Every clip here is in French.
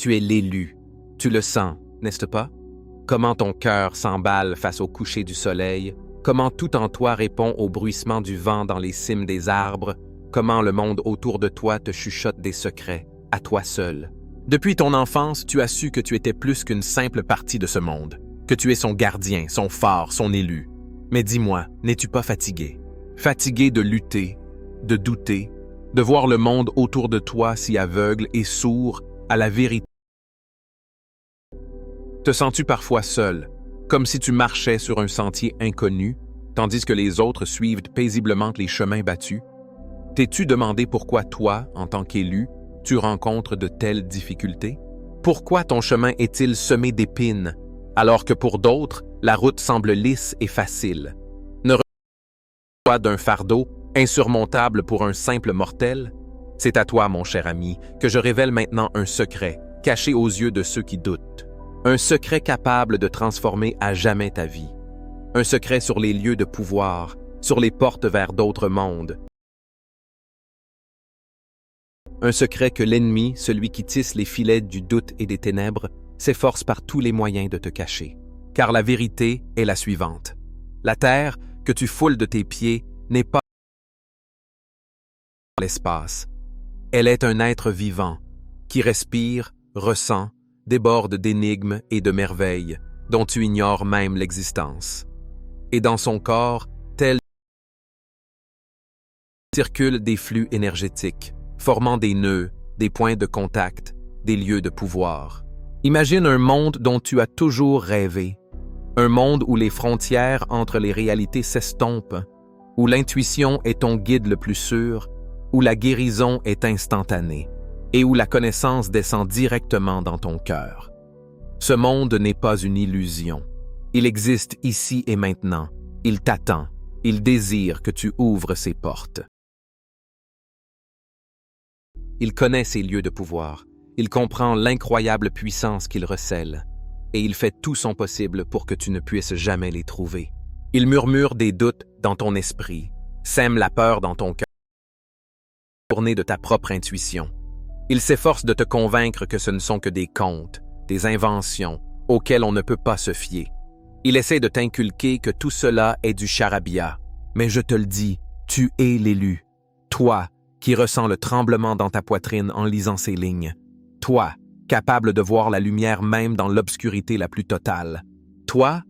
Tu es l'élu. Tu le sens, n'est-ce pas? Comment ton cœur s'emballe face au coucher du soleil, comment tout en toi répond au bruissement du vent dans les cimes des arbres, comment le monde autour de toi te chuchote des secrets, à toi seul. Depuis ton enfance, tu as su que tu étais plus qu'une simple partie de ce monde, que tu es son gardien, son phare, son élu. Mais dis-moi, n'es-tu pas fatigué? Fatigué de lutter, de douter, de voir le monde autour de toi si aveugle et sourd à la vérité? Te sens-tu parfois seul, comme si tu marchais sur un sentier inconnu, tandis que les autres suivent paisiblement les chemins battus? T'es-tu demandé pourquoi toi, en tant qu'élu, tu rencontres de telles difficultés? Pourquoi ton chemin est-il semé d'épines, alors que pour d'autres, la route semble lisse et facile? Ne ressens-tu pas d'un fardeau insurmontable pour un simple mortel? C'est à toi, mon cher ami, que je révèle maintenant un secret, caché aux yeux de ceux qui doutent. Un secret capable de transformer à jamais ta vie. Un secret sur les lieux de pouvoir, sur les portes vers d'autres mondes. Un secret que l'ennemi, celui qui tisse les filets du doute et des ténèbres, s'efforce par tous les moyens de te cacher. Car la vérité est la suivante. La terre que tu foules de tes pieds n'est pas l'espace. Elle est un être vivant, qui respire, ressent, déborde d'énigmes et de merveilles dont tu ignores même l'existence. Et dans son corps, tel circulent des flux énergétiques, formant des nœuds, des points de contact, des lieux de pouvoir. Imagine un monde dont tu as toujours rêvé, un monde où les frontières entre les réalités s'estompent, où l'intuition est ton guide le plus sûr, où la guérison est instantanée et où la connaissance descend directement dans ton cœur. Ce monde n'est pas une illusion. Il existe ici et maintenant. Il t'attend. Il désire que tu ouvres ses portes. Il connaît ses lieux de pouvoir. Il comprend l'incroyable puissance qu'il recèle. Et il fait tout son possible pour que tu ne puisses jamais les trouver. Il murmure des doutes dans ton esprit, sème la peur dans ton cœur, tourné de ta propre intuition. Il s'efforce de te convaincre que ce ne sont que des contes, des inventions, auxquelles on ne peut pas se fier. Il essaie de t'inculquer que tout cela est du charabia. Mais je te le dis, tu es l'élu. Toi, qui ressens le tremblement dans ta poitrine en lisant ces lignes. Toi, capable de voir la lumière même dans l'obscurité la plus totale. Toi,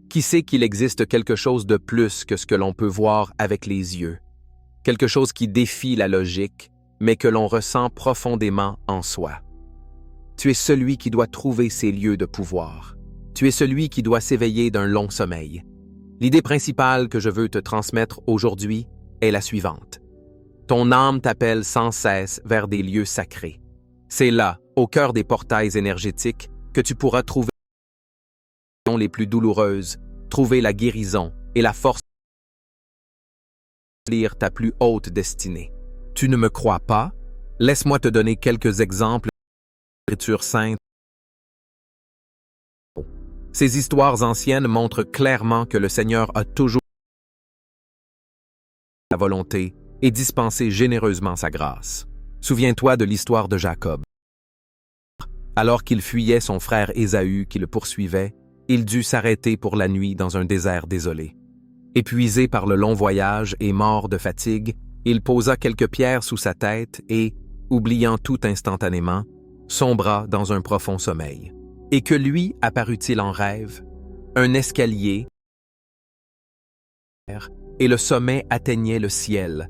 qui sais qu'il existe quelque chose de plus que ce que l'on peut voir avec les yeux. Quelque chose qui défie la logique, mais que l'on ressent profondément en soi. Tu es celui qui doit trouver ses lieux de pouvoir. Tu es celui qui doit s'éveiller d'un long sommeil. L'idée principale que je veux te transmettre aujourd'hui est la suivante. Ton âme t'appelle sans cesse vers des lieux sacrés. C'est là, au cœur des portails énergétiques, que tu pourras trouver les plus douloureuses, trouver la guérison et la force de lire ta plus haute destinée. Tu ne me crois pas? Laisse-moi te donner quelques exemples de l'Écriture sainte. Ces histoires anciennes montrent clairement que le Seigneur a toujours la volonté et dispensé généreusement sa grâce. Souviens-toi de l'histoire de Jacob. Alors qu'il fuyait son frère Ésaü qui le poursuivait, il dut s'arrêter pour la nuit dans un désert désolé. Épuisé par le long voyage et mort de fatigue, il posa quelques pierres sous sa tête et, oubliant tout instantanément, sombra dans un profond sommeil. Et que lui apparut-il en rêve? Un escalier, et le sommet atteignait le ciel.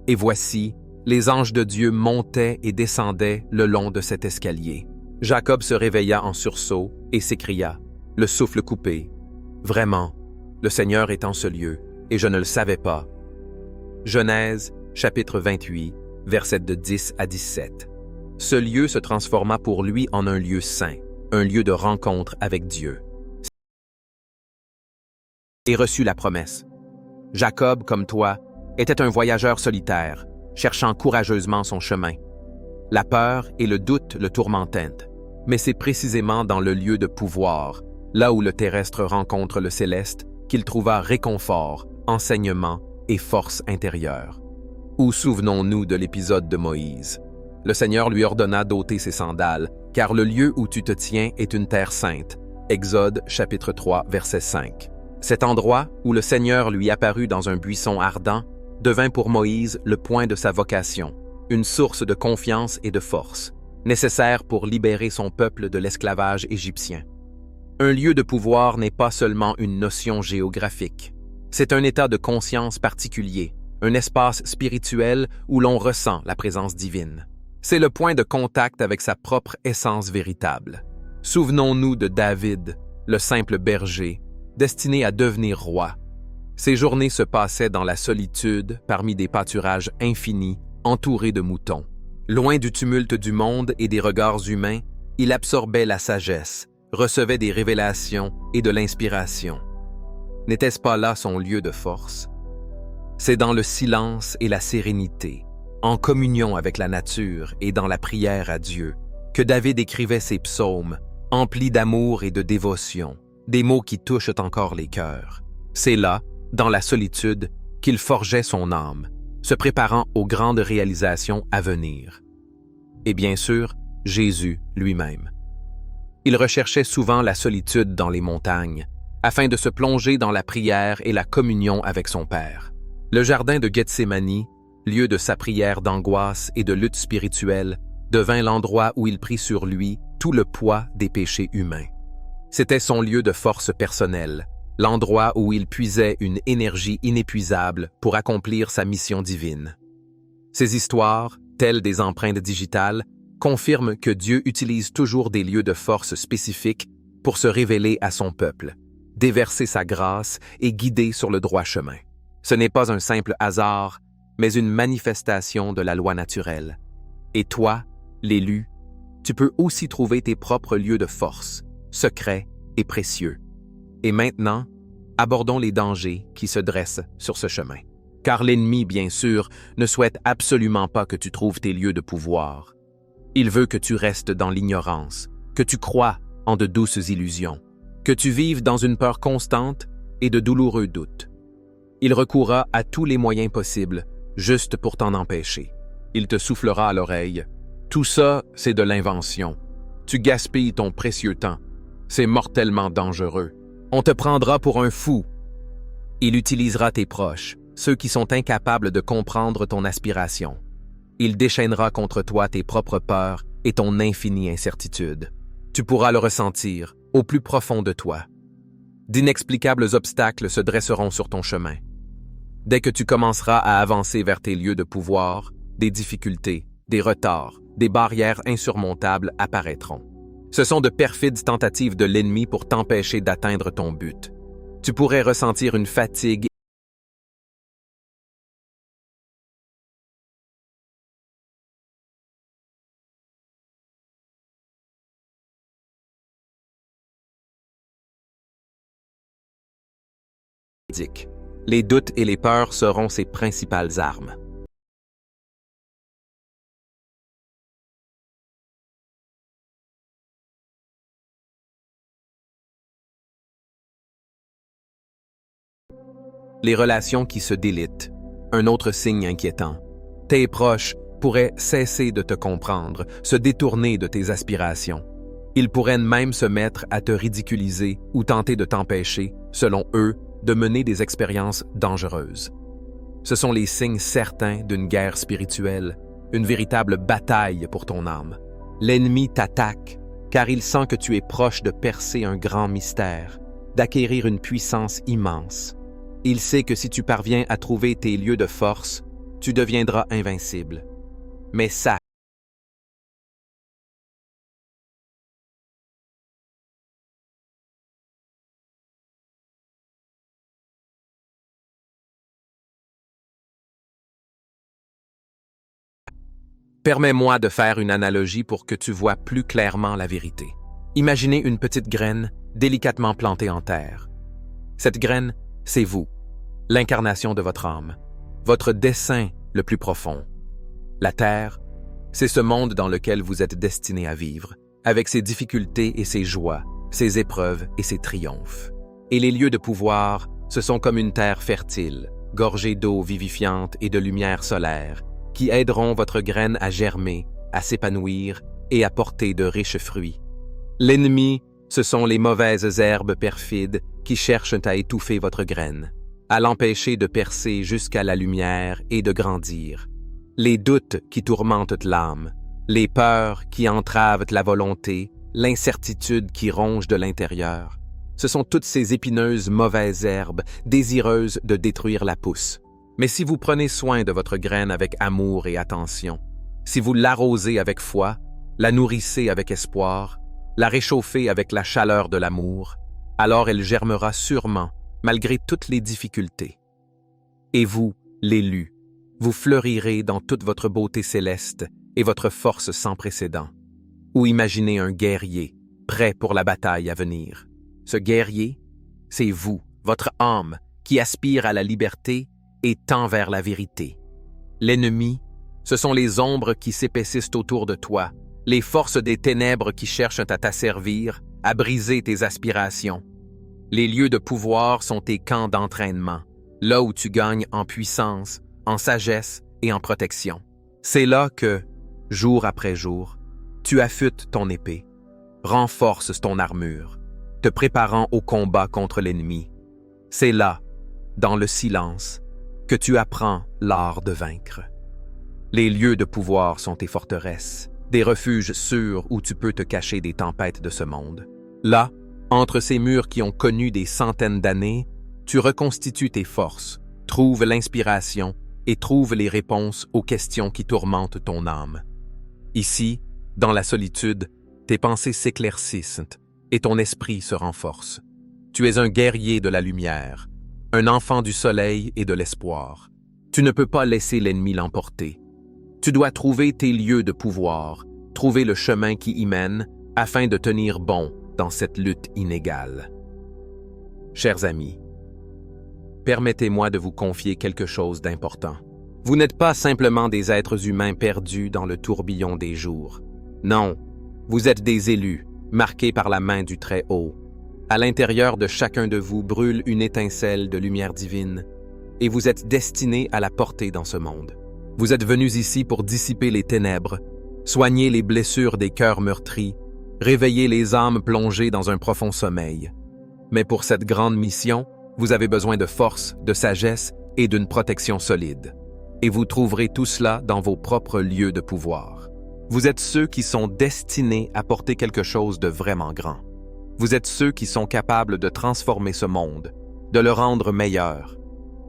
Et voici, les anges de Dieu montaient et descendaient le long de cet escalier. Jacob se réveilla en sursaut et s'écria, le souffle coupé. Vraiment, le Seigneur est en ce lieu, et je ne le savais pas. Genèse, chapitre 28, versets de 10 à 17. Ce lieu se transforma pour lui en un lieu saint, un lieu de rencontre avec Dieu. Et reçut la promesse. Jacob, comme toi, était un voyageur solitaire, cherchant courageusement son chemin. La peur et le doute le tourmentaient, mais c'est précisément dans le lieu de pouvoir, là où le terrestre rencontre le céleste, qu'il trouva réconfort, enseignement et force intérieure. Ou souvenons-nous de l'épisode de Moïse. Le Seigneur lui ordonna d'ôter ses sandales car le lieu où tu te tiens est une terre sainte. Exode chapitre 3, verset 5. Cet endroit, où le Seigneur lui apparut dans un buisson ardent, devint pour Moïse le point de sa vocation, une source de confiance et de force, nécessaire pour libérer son peuple de l'esclavage égyptien. Un lieu de pouvoir n'est pas seulement une notion géographique. C'est un état de conscience particulier, un espace spirituel où l'on ressent la présence divine. C'est le point de contact avec sa propre essence véritable. Souvenons-nous de David, le simple berger, destiné à devenir roi. Ses journées se passaient dans la solitude, parmi des pâturages infinis, entourés de moutons. Loin du tumulte du monde et des regards humains, il absorbait la sagesse, recevait des révélations et de l'inspiration. N'était-ce pas là son lieu de force? C'est dans le silence et la sérénité, en communion avec la nature et dans la prière à Dieu, que David écrivait ses psaumes, emplis d'amour et de dévotion, des mots qui touchent encore les cœurs. C'est là, dans la solitude, qu'il forgeait son âme, se préparant aux grandes réalisations à venir. Et bien sûr, Jésus lui-même. Il recherchait souvent la solitude dans les montagnes, afin de se plonger dans la prière et la communion avec son Père. Le jardin de Gethsémani, lieu de sa prière d'angoisse et de lutte spirituelle, devint l'endroit où il prit sur lui tout le poids des péchés humains. C'était son lieu de force personnelle, l'endroit où il puisait une énergie inépuisable pour accomplir sa mission divine. Ces histoires, telles des empreintes digitales, confirment que Dieu utilise toujours des lieux de force spécifiques pour se révéler à son peuple, déverser sa grâce et guider sur le droit chemin. Ce n'est pas un simple hasard, mais une manifestation de la loi naturelle. Et toi, l'élu, tu peux aussi trouver tes propres lieux de force, secrets et précieux. Et maintenant, abordons les dangers qui se dressent sur ce chemin. Car l'ennemi, bien sûr, ne souhaite absolument pas que tu trouves tes lieux de pouvoir. Il veut que tu restes dans l'ignorance, que tu crois en de douces illusions, que tu vives dans une peur constante et de douloureux doutes. Il recourra à tous les moyens possibles, juste pour t'en empêcher. Il te soufflera à l'oreille. Tout ça, c'est de l'invention. Tu gaspilles ton précieux temps. C'est mortellement dangereux. On te prendra pour un fou. Il utilisera tes proches, ceux qui sont incapables de comprendre ton aspiration. Il déchaînera contre toi tes propres peurs et ton infinie incertitude. Tu pourras le ressentir au plus profond de toi. D'inexplicables obstacles se dresseront sur ton chemin. Dès que tu commenceras à avancer vers tes lieux de pouvoir, des difficultés, des retards, des barrières insurmontables apparaîtront. Ce sont de perfides tentatives de l'ennemi pour t'empêcher d'atteindre ton but. Tu pourrais ressentir une fatigue physique. Les doutes et les peurs seront ses principales armes. Les relations qui se délitent, un autre signe inquiétant. Tes proches pourraient cesser de te comprendre, se détourner de tes aspirations. Ils pourraient même se mettre à te ridiculiser ou tenter de t'empêcher, selon eux, de mener des expériences dangereuses. Ce sont les signes certains d'une guerre spirituelle, une véritable bataille pour ton âme. L'ennemi t'attaque, car il sent que tu es proche de percer un grand mystère, d'acquérir une puissance immense. Il sait que si tu parviens à trouver tes lieux de force, tu deviendras invincible. Mais sache Permets-moi de faire une analogie pour que tu vois plus clairement la vérité. Imaginez une petite graine délicatement plantée en terre. Cette graine, c'est vous, l'incarnation de votre âme, votre dessein le plus profond. La terre, c'est ce monde dans lequel vous êtes destiné à vivre, avec ses difficultés et ses joies, ses épreuves et ses triomphes. Et les lieux de pouvoir, ce sont comme une terre fertile, gorgée d'eau vivifiante et de lumière solaire, qui aideront votre graine à germer, à s'épanouir et à porter de riches fruits. L'ennemi, ce sont les mauvaises herbes perfides qui cherchent à étouffer votre graine, à l'empêcher de percer jusqu'à la lumière et de grandir. Les doutes qui tourmentent l'âme, les peurs qui entravent la volonté, l'incertitude qui ronge de l'intérieur. Ce sont toutes ces épineuses mauvaises herbes désireuses de détruire la pousse. Mais si vous prenez soin de votre graine avec amour et attention, si vous l'arrosez avec foi, la nourrissez avec espoir, la réchauffez avec la chaleur de l'amour, alors elle germera sûrement, malgré toutes les difficultés. Et vous, l'élu, vous fleurirez dans toute votre beauté céleste et votre force sans précédent. Ou imaginez un guerrier, prêt pour la bataille à venir. Ce guerrier, c'est vous, votre âme, qui aspire à la liberté et tend vers la vérité. L'ennemi, ce sont les ombres qui s'épaississent autour de toi, les forces des ténèbres qui cherchent à t'asservir, à briser tes aspirations. Les lieux de pouvoir sont tes camps d'entraînement, là où tu gagnes en puissance, en sagesse et en protection. C'est là que, jour après jour, tu affûtes ton épée, renforces ton armure, te préparant au combat contre l'ennemi. C'est là, dans le silence, que tu apprends l'art de vaincre. Les lieux de pouvoir sont tes forteresses, des refuges sûrs où tu peux te cacher des tempêtes de ce monde. Là, entre ces murs qui ont connu des centaines d'années, tu reconstitues tes forces, trouves l'inspiration et trouves les réponses aux questions qui tourmentent ton âme. Ici, dans la solitude, tes pensées s'éclaircissent et ton esprit se renforce. Tu es un guerrier de la lumière, un enfant du soleil et de l'espoir. Tu ne peux pas laisser l'ennemi l'emporter. Tu dois trouver tes lieux de pouvoir, trouver le chemin qui y mène, afin de tenir bon dans cette lutte inégale. Chers amis, permettez-moi de vous confier quelque chose d'important. Vous n'êtes pas simplement des êtres humains perdus dans le tourbillon des jours. Non, vous êtes des élus, marqués par la main du Très-Haut. À l'intérieur de chacun de vous brûle une étincelle de lumière divine, et vous êtes destinés à la porter dans ce monde. Vous êtes venus ici pour dissiper les ténèbres, soigner les blessures des cœurs meurtris, réveiller les âmes plongées dans un profond sommeil. Mais pour cette grande mission, vous avez besoin de force, de sagesse et d'une protection solide. Et vous trouverez tout cela dans vos propres lieux de pouvoir. Vous êtes ceux qui sont destinés à porter quelque chose de vraiment grand. Vous êtes ceux qui sont capables de transformer ce monde, de le rendre meilleur.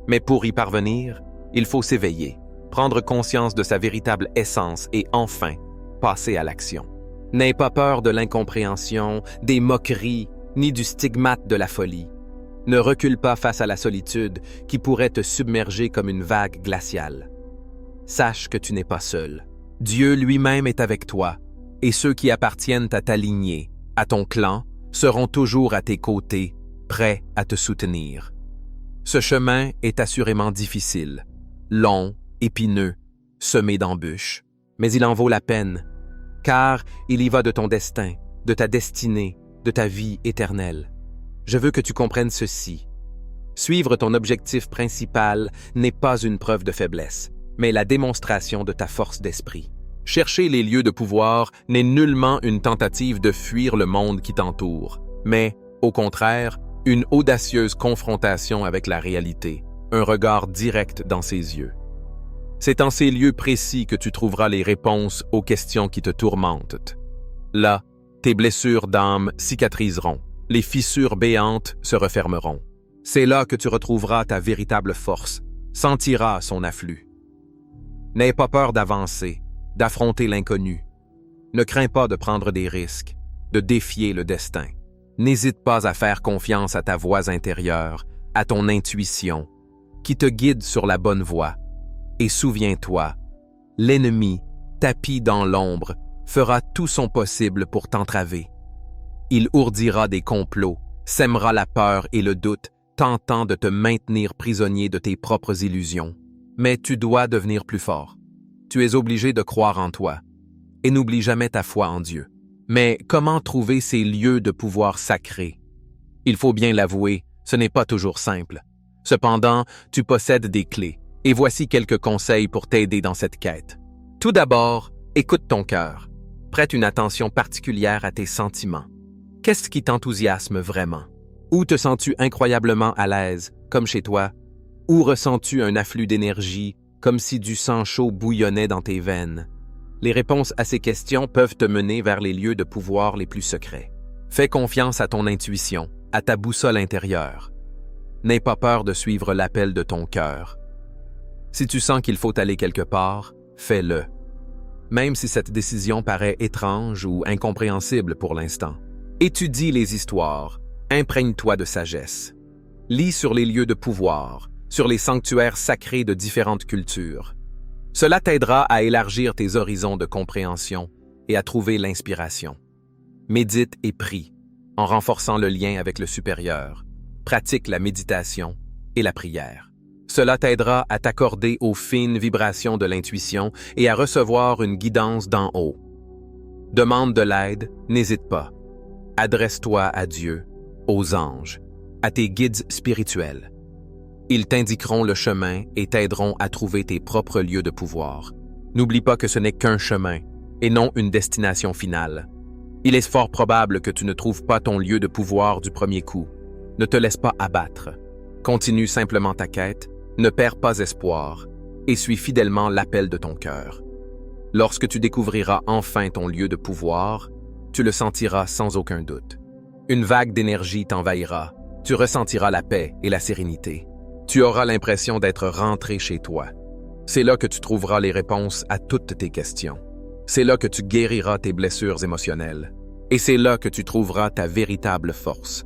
Mais pour y parvenir, il faut s'éveiller, prendre conscience de sa véritable essence et enfin passer à l'action. N'aie pas peur de l'incompréhension, des moqueries, ni du stigmate de la folie. Ne recule pas face à la solitude qui pourrait te submerger comme une vague glaciale. Sache que tu n'es pas seul. Dieu lui-même est avec toi, et ceux qui appartiennent à ta lignée, à ton clan, seront toujours à tes côtés, prêts à te soutenir. Ce chemin est assurément difficile, long, épineux, semé d'embûches, mais il en vaut la peine, car il y va de ton destin, de ta destinée, de ta vie éternelle. Je veux que tu comprennes ceci. Suivre ton objectif principal n'est pas une preuve de faiblesse, mais la démonstration de ta force d'esprit. Chercher les lieux de pouvoir n'est nullement une tentative de fuir le monde qui t'entoure, mais, au contraire, une audacieuse confrontation avec la réalité, un regard direct dans ses yeux. C'est en ces lieux précis que tu trouveras les réponses aux questions qui te tourmentent. Là, tes blessures d'âme cicatriseront, les fissures béantes se refermeront. C'est là que tu retrouveras ta véritable force, sentiras son afflux. N'aie pas peur d'avancer, d'affronter l'inconnu. Ne crains pas de prendre des risques, de défier le destin. N'hésite pas à faire confiance à ta voix intérieure, à ton intuition, qui te guide sur la bonne voie. Et souviens-toi, l'ennemi, tapi dans l'ombre, fera tout son possible pour t'entraver. Il ourdira des complots, sèmera la peur et le doute, tentant de te maintenir prisonnier de tes propres illusions. Mais tu dois devenir plus fort. Tu es obligé de croire en toi. Et n'oublie jamais ta foi en Dieu. Mais comment trouver ces lieux de pouvoir sacrés? Il faut bien l'avouer, ce n'est pas toujours simple. Cependant, tu possèdes des clés, et voici quelques conseils pour t'aider dans cette quête. Tout d'abord, écoute ton cœur. Prête une attention particulière à tes sentiments. Qu'est-ce qui t'enthousiasme vraiment? Où te sens-tu incroyablement à l'aise, comme chez toi? Où ressens-tu un afflux d'énergie, comme si du sang chaud bouillonnait dans tes veines? Les réponses à ces questions peuvent te mener vers les lieux de pouvoir les plus secrets. Fais confiance à ton intuition, à ta boussole intérieure. N'aie pas peur de suivre l'appel de ton cœur. Si tu sens qu'il faut aller quelque part, fais-le. Même si cette décision paraît étrange ou incompréhensible pour l'instant. Étudie les histoires, imprègne-toi de sagesse. Lis sur les lieux de pouvoir, sur les sanctuaires sacrés de différentes cultures. Cela t'aidera à élargir tes horizons de compréhension et à trouver l'inspiration. Médite et prie, en renforçant le lien avec le supérieur. Pratique la méditation et la prière. Cela t'aidera à t'accorder aux fines vibrations de l'intuition et à recevoir une guidance d'en haut. Demande de l'aide, n'hésite pas. Adresse-toi à Dieu, aux anges, à tes guides spirituels. Ils t'indiqueront le chemin et t'aideront à trouver tes propres lieux de pouvoir. N'oublie pas que ce n'est qu'un chemin et non une destination finale. Il est fort probable que tu ne trouves pas ton lieu de pouvoir du premier coup. Ne te laisse pas abattre. Continue simplement ta quête, ne perds pas espoir et suis fidèlement l'appel de ton cœur. Lorsque tu découvriras enfin ton lieu de pouvoir, tu le sentiras sans aucun doute. Une vague d'énergie t'envahira, tu ressentiras la paix et la sérénité. Tu auras l'impression d'être rentré chez toi. C'est là que tu trouveras les réponses à toutes tes questions. C'est là que tu guériras tes blessures émotionnelles. Et c'est là que tu trouveras ta véritable force.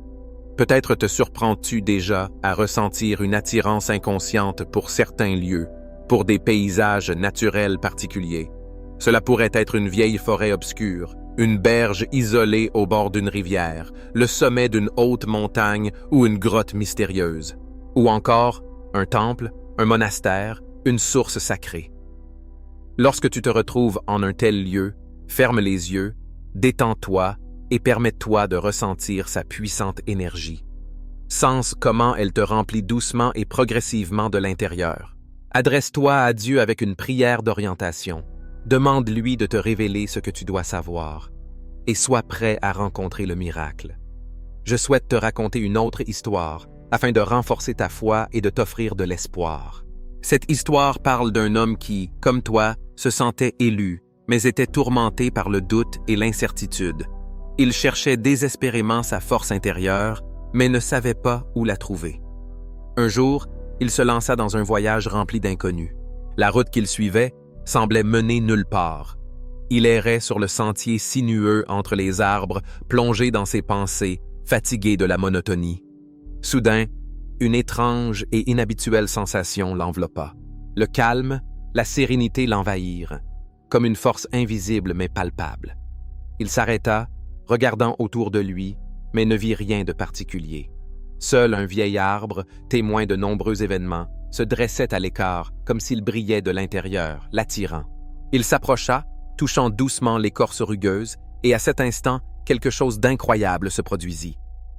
Peut-être te surprends-tu déjà à ressentir une attirance inconsciente pour certains lieux, pour des paysages naturels particuliers. Cela pourrait être une vieille forêt obscure, une berge isolée au bord d'une rivière, le sommet d'une haute montagne ou une grotte mystérieuse. Ou encore, un temple, un monastère, une source sacrée. Lorsque tu te retrouves en un tel lieu, ferme les yeux, détends-toi et permets-toi de ressentir sa puissante énergie. Sens comment elle te remplit doucement et progressivement de l'intérieur. Adresse-toi à Dieu avec une prière d'orientation. Demande-lui de te révéler ce que tu dois savoir. Et sois prêt à rencontrer le miracle. Je souhaite te raconter une autre histoire, afin de renforcer ta foi et de t'offrir de l'espoir. Cette histoire parle d'un homme qui, comme toi, se sentait élu, mais était tourmenté par le doute et l'incertitude. Il cherchait désespérément sa force intérieure, mais ne savait pas où la trouver. Un jour, il se lança dans un voyage rempli d'inconnus. La route qu'il suivait semblait mener nulle part. Il errait sur le sentier sinueux entre les arbres, plongé dans ses pensées, fatigué de la monotonie. Soudain, une étrange et inhabituelle sensation l'enveloppa. Le calme, la sérénité l'envahirent, comme une force invisible mais palpable. Il s'arrêta, regardant autour de lui, mais ne vit rien de particulier. Seul un vieil arbre, témoin de nombreux événements, se dressait à l'écart, comme s'il brillait de l'intérieur, l'attirant. Il s'approcha, touchant doucement l'écorce rugueuse, et à cet instant, quelque chose d'incroyable se produisit.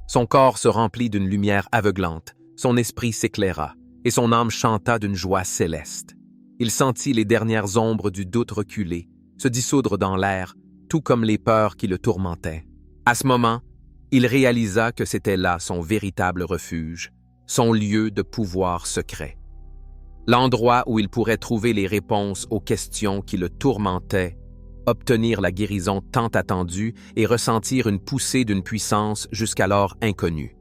Son corps se remplit d'une lumière aveuglante, son esprit s'éclaira, et son âme chanta d'une joie céleste. Il sentit les dernières ombres du doute reculer, se dissoudre dans l'air, tout comme les peurs qui le tourmentaient. À ce moment, il réalisa que c'était là son véritable refuge, son lieu de pouvoir secret. L'endroit où il pourrait trouver les réponses aux questions qui le tourmentaient, obtenir la guérison tant attendue et ressentir une poussée d'une puissance jusqu'alors inconnue.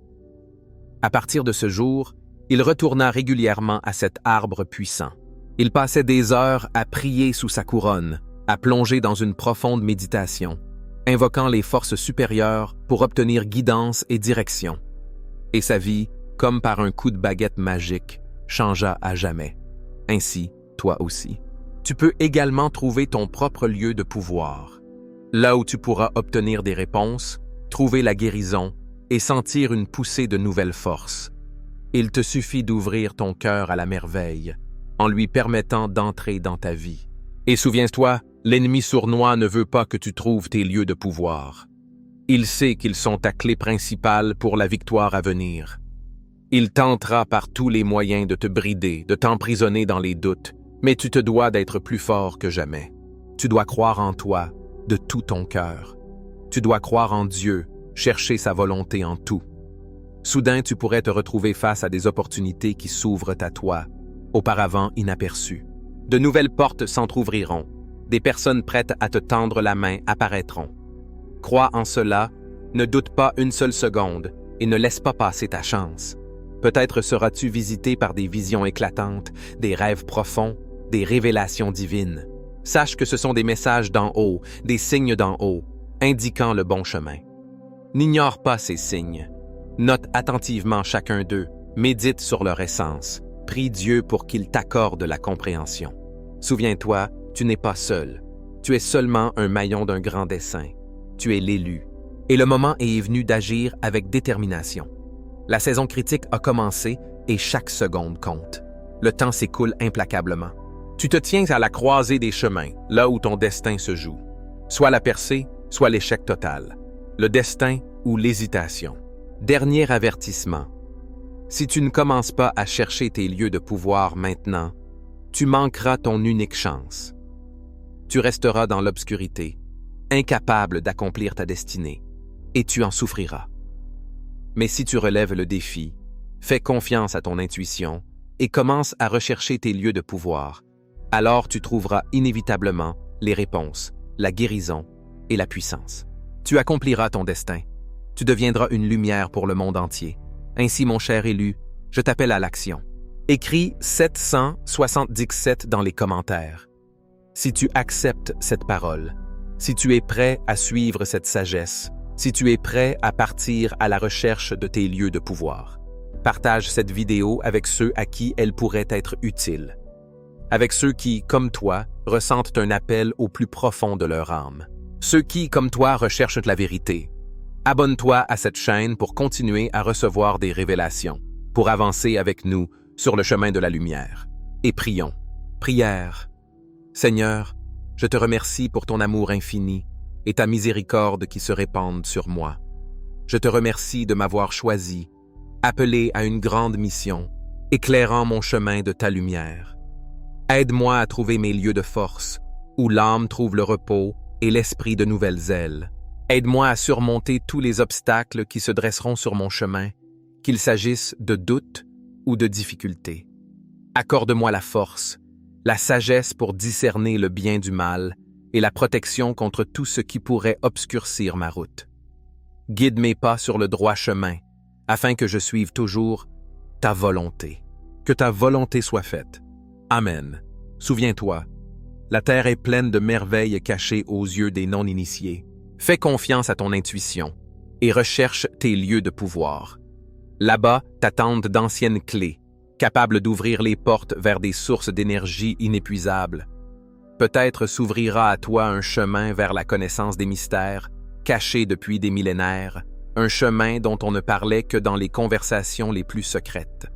À partir de ce jour, il retourna régulièrement à cet arbre puissant. Il passait des heures à prier sous sa couronne, à plonger dans une profonde méditation, invoquant les forces supérieures pour obtenir guidance et direction. Et sa vie, comme par un coup de baguette magique, changea à jamais. Ainsi, toi aussi. Tu peux également trouver ton propre lieu de pouvoir, là où tu pourras obtenir des réponses, trouver la guérison et sentir une poussée de nouvelles forces. Il te suffit d'ouvrir ton cœur à la merveille, en lui permettant d'entrer dans ta vie. Et souviens-toi, l'ennemi sournois ne veut pas que tu trouves tes lieux de pouvoir. Il sait qu'ils sont ta clé principale pour la victoire à venir. Il tentera par tous les moyens de te brider, de t'emprisonner dans les doutes, mais tu te dois d'être plus fort que jamais. Tu dois croire en toi, de tout ton cœur. Tu dois croire en Dieu, chercher sa volonté en tout. Soudain, tu pourrais te retrouver face à des opportunités qui s'ouvrent à toi, auparavant inaperçues. De nouvelles portes s'entr'ouvriront. Des personnes prêtes à te tendre la main apparaîtront. Crois en cela, ne doute pas une seule seconde et ne laisse pas passer ta chance. Peut-être seras-tu visité par des visions éclatantes, des rêves profonds, des révélations divines. Sache que ce sont des messages d'en haut, des signes d'en haut, indiquant le bon chemin. N'ignore pas ces signes. Note attentivement chacun d'eux, médite sur leur essence, prie Dieu pour qu'il t'accorde la compréhension. Souviens-toi, tu n'es pas seul. Tu es seulement un maillon d'un grand dessein. Tu es l'élu. Et le moment est venu d'agir avec détermination. La saison critique a commencé et chaque seconde compte. Le temps s'écoule implacablement. Tu te tiens à la croisée des chemins, là où ton destin se joue. Soit la percée, soit l'échec total. Le destin ou l'hésitation. Dernier avertissement. Si tu ne commences pas à chercher tes lieux de pouvoir maintenant, tu manqueras ton unique chance. Tu resteras dans l'obscurité, incapable d'accomplir ta destinée, et tu en souffriras. Mais si tu relèves le défi, fais confiance à ton intuition et commence à rechercher tes lieux de pouvoir, alors tu trouveras inévitablement les réponses, la guérison et la puissance. Tu accompliras ton destin. Tu deviendras une lumière pour le monde entier. Ainsi, mon cher élu, je t'appelle à l'action. Écris 777 dans les commentaires. Si tu acceptes cette parole, si tu es prêt à suivre cette sagesse, si tu es prêt à partir à la recherche de tes lieux de pouvoir, partage cette vidéo avec ceux à qui elle pourrait être utile. Avec ceux qui, comme toi, ressentent un appel au plus profond de leur âme. Ceux qui, comme toi, recherchent la vérité. Abonne-toi à cette chaîne pour continuer à recevoir des révélations, pour avancer avec nous sur le chemin de la lumière. Et prions. Prière. Seigneur, je te remercie pour ton amour infini et ta miséricorde qui se répandent sur moi. Je te remercie de m'avoir choisi, appelé à une grande mission, éclairant mon chemin de ta lumière. Aide-moi à trouver mes lieux de force, où l'âme trouve le repos et l'esprit de nouvelles ailes. Aide-moi à surmonter tous les obstacles qui se dresseront sur mon chemin, qu'il s'agisse de doutes ou de difficultés. Accorde-moi la force, la sagesse pour discerner le bien du mal et la protection contre tout ce qui pourrait obscurcir ma route. Guide mes pas sur le droit chemin, afin que je suive toujours ta volonté. Que ta volonté soit faite. Amen. Souviens-toi, la terre est pleine de merveilles cachées aux yeux des non-initiés. Fais confiance à ton intuition et recherche tes lieux de pouvoir. Là-bas t'attendent d'anciennes clés, capables d'ouvrir les portes vers des sources d'énergie inépuisables. Peut-être s'ouvrira à toi un chemin vers la connaissance des mystères, cachés depuis des millénaires, un chemin dont on ne parlait que dans les conversations les plus secrètes.